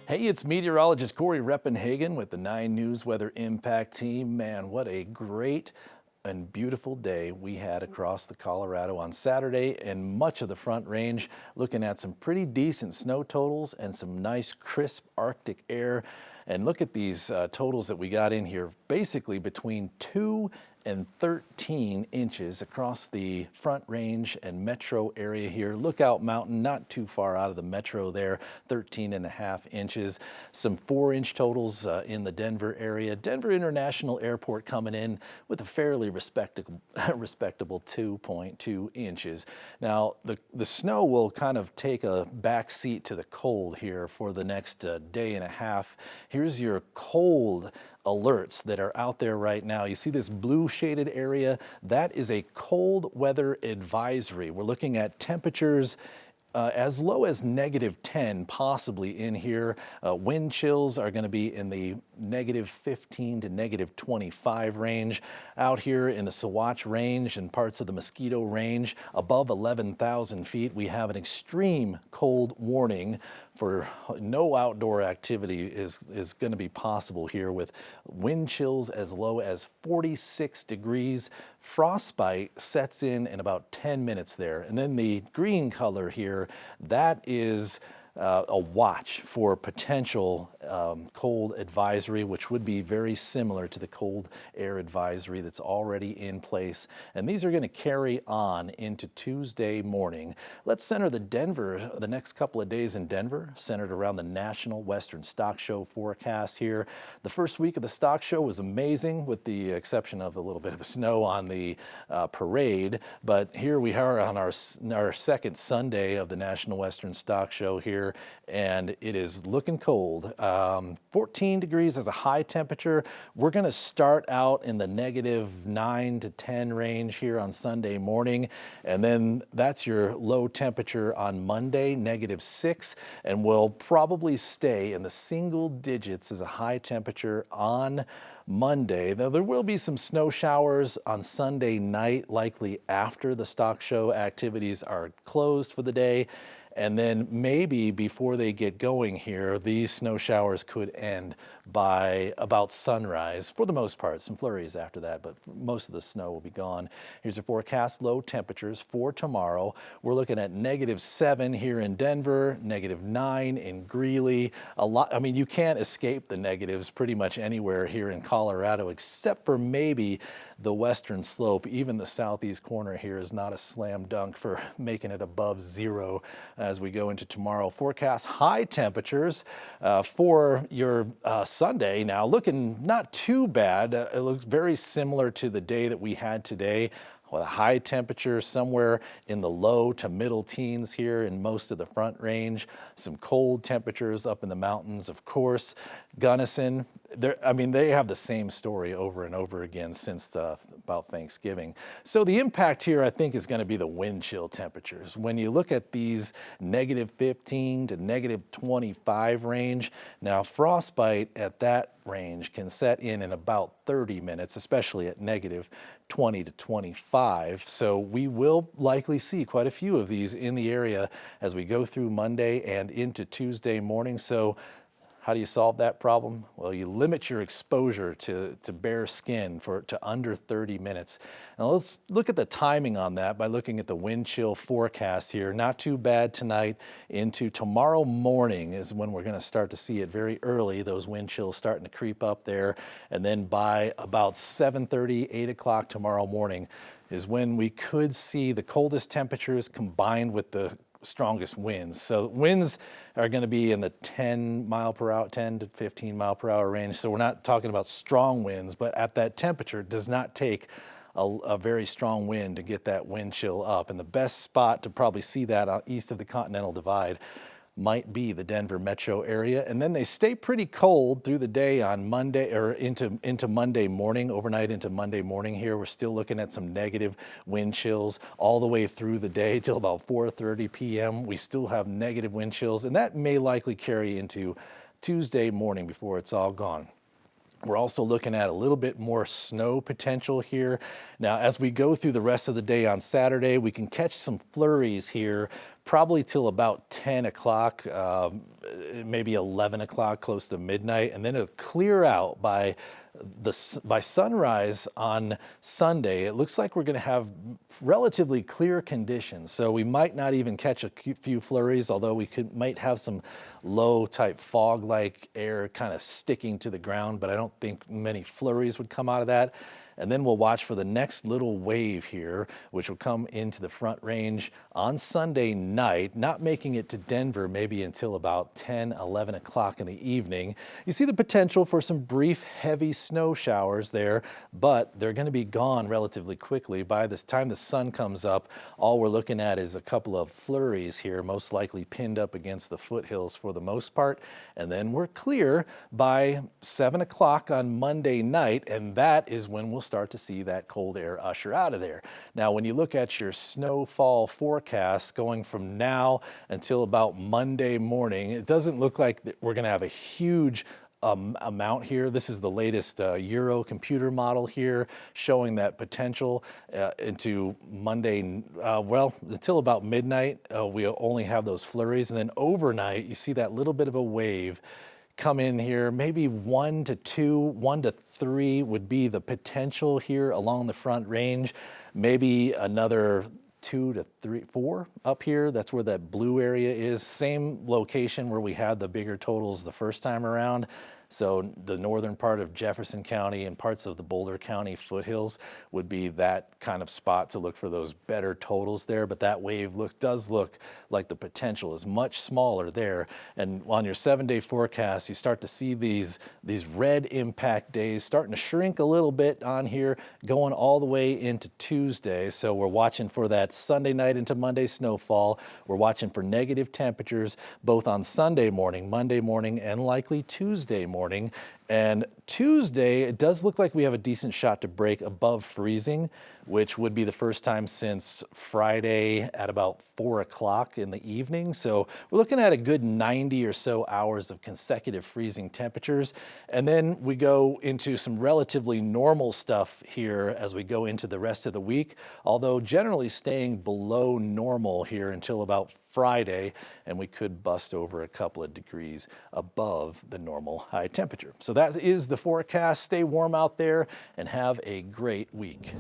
Hey, it's meteorologist Corey Reppenhagen with the 9 News Weather Impact Team. Man, what a great and beautiful day we had across the Colorado on Saturday and much of the Front Range, looking at some pretty decent snow totals and some nice crisp Arctic air. And look at these totals that we got in here, basically between 2 and 13 inches across the Front Range and metro area here. Lookout Mountain, not too far out of the metro there, 13.5 inches. Some 4-inch totals in the Denver area. Denver International Airport coming in with a fairly respectable 2.2 inches. Now, the snow will kind of take a back seat to the cold here for the next day and a half. Here's your cold alerts that are out there right now. You see this blue shaded area? That is a cold weather advisory. We're looking at temperatures as low as -10 possibly in here. Wind chills are going to be in the -15 to -25 range. Out here in the Sawatch Range and parts of the Mosquito Range above 11,000 feet, we have an extreme cold warning for no outdoor activity is going to be possible here with wind chills as low as 46 degrees. Frostbite sets in about 10 minutes there. And then the green color here, that is a watch for potential cold advisory, which would be very similar to the cold air advisory that's already in place. And these are going to carry on into Tuesday morning. Let's center the next couple of days in Denver, centered around the National Western Stock Show forecast here. The first week of the stock show was amazing, with the exception of a little bit of snow on the parade. But here we are on our second Sunday of the National Western Stock Show here, and it is looking cold. 14 degrees as a high temperature. We're going to start out in the -9 to 10 range here on Sunday morning, and then that's your low temperature on Monday, -6, and we'll probably stay in the single digits as a high temperature on Monday. Now, there will be some snow showers on Sunday night, likely after the stock show activities are closed for the day. And then maybe before they get going here, these snow showers could end by about sunrise. For the most part, some flurries after that, but most of the snow will be gone. Here's your forecast low temperatures for tomorrow. We're looking at -7 here in Denver, -9 in Greeley. I mean, you can't escape the negatives pretty much anywhere here in Colorado, except for maybe the western slope. Even the southeast corner here is not a slam dunk for making it above 0 as we go into tomorrow. Forecast high temperatures for your Sunday. Now, looking not too bad. It looks very similar to the day that we had today, with a high temperature somewhere in the low to middle teens here in most of the Front Range. Some cold temperatures up in the mountains, of course. Gunnison, they have the same story over and over again since about Thanksgiving. So the impact here, I think, is going to be the wind chill temperatures. When you look at these -15 to -25 range, now frostbite at that range can set in about 30 minutes, especially at -20 to 25. So we will likely see quite a few of these in the area as we go through Monday and into Tuesday morning. So how do you solve that problem? Well, you limit your exposure to bare skin to under 30 minutes. Now let's look at the timing on that by looking at the wind chill forecast here. Not too bad tonight. Into tomorrow morning is when we're going to start to see it very early, those wind chills starting to creep up there. And then by about 7:30, 8 o'clock tomorrow morning is when we could see the coldest temperatures combined with the strongest winds. So winds are going to be in the 10 to 15 mile per hour range. So we're not talking about strong winds, but at that temperature, it does not take a very strong wind to get that wind chill up. And the best spot to probably see that east of the Continental Divide might be the Denver metro area. And then they stay pretty cold through the day on Monday, or into Monday morning, overnight into Monday morning here. We're still looking at some negative wind chills all the way through the day till about 4:30 p.m. We still have negative wind chills, and that may likely carry into Tuesday morning before it's all gone. We're also looking at a little bit more snow potential here. Now, as we go through the rest of the day on Saturday, we can catch some flurries here probably till about 10 o'clock, maybe 11 o'clock, close to midnight, and then it'll clear out by sunrise on Sunday. It looks like we're going to have relatively clear conditions, so we might not even catch a few flurries, although we might have some low type fog-like air kind of sticking to the ground, but I don't think many flurries would come out of that. And then we'll watch for the next little wave here, which will come into the Front Range on Sunday night, not making it to Denver maybe until about 10, 11 o'clock in the evening. You see the potential for some brief, heavy snow showers there, but they're going to be gone relatively quickly. By this time the sun comes up, all we're looking at is a couple of flurries here, most likely pinned up against the foothills for the most part. And then we're clear by 7 o'clock on Monday night, and that is when we'll start to see that cold air usher out of there. Now, when you look at your snowfall forecast going from now until about Monday morning, it doesn't look like we're going to have a huge amount here. This is the latest Euro computer model here showing that potential into Monday, well, until about midnight, we'll only have those flurries. And then overnight, you see that little bit of a wave come in here, maybe 1 to 2, 1 to 3 would be the potential here along the Front Range. Maybe another 2 to 3, 4 up here. That's where that blue area is. Same location where we had the bigger totals the first time around. So the northern part of Jefferson County and parts of the Boulder County foothills would be that kind of spot to look for those better totals there. But that wave does look like the potential is much smaller there. And on your 7-day forecast, you start to see these red impact days starting to shrink a little bit on here, going all the way into Tuesday. So we're watching for that Sunday night into Monday snowfall. We're watching for negative temperatures both on Sunday morning, Monday morning, and likely Tuesday morning. And Tuesday, it does look like we have a decent shot to break above freezing, which would be the first time since Friday at about 4 o'clock in the evening. So we're looking at a good 90 or so hours of consecutive freezing temperatures. And then we go into some relatively normal stuff here as we go into the rest of the week, although generally staying below normal here until about Friday, and we could bust over a couple of degrees above the normal high temperature. So that is the forecast. Stay warm out there and have a great week.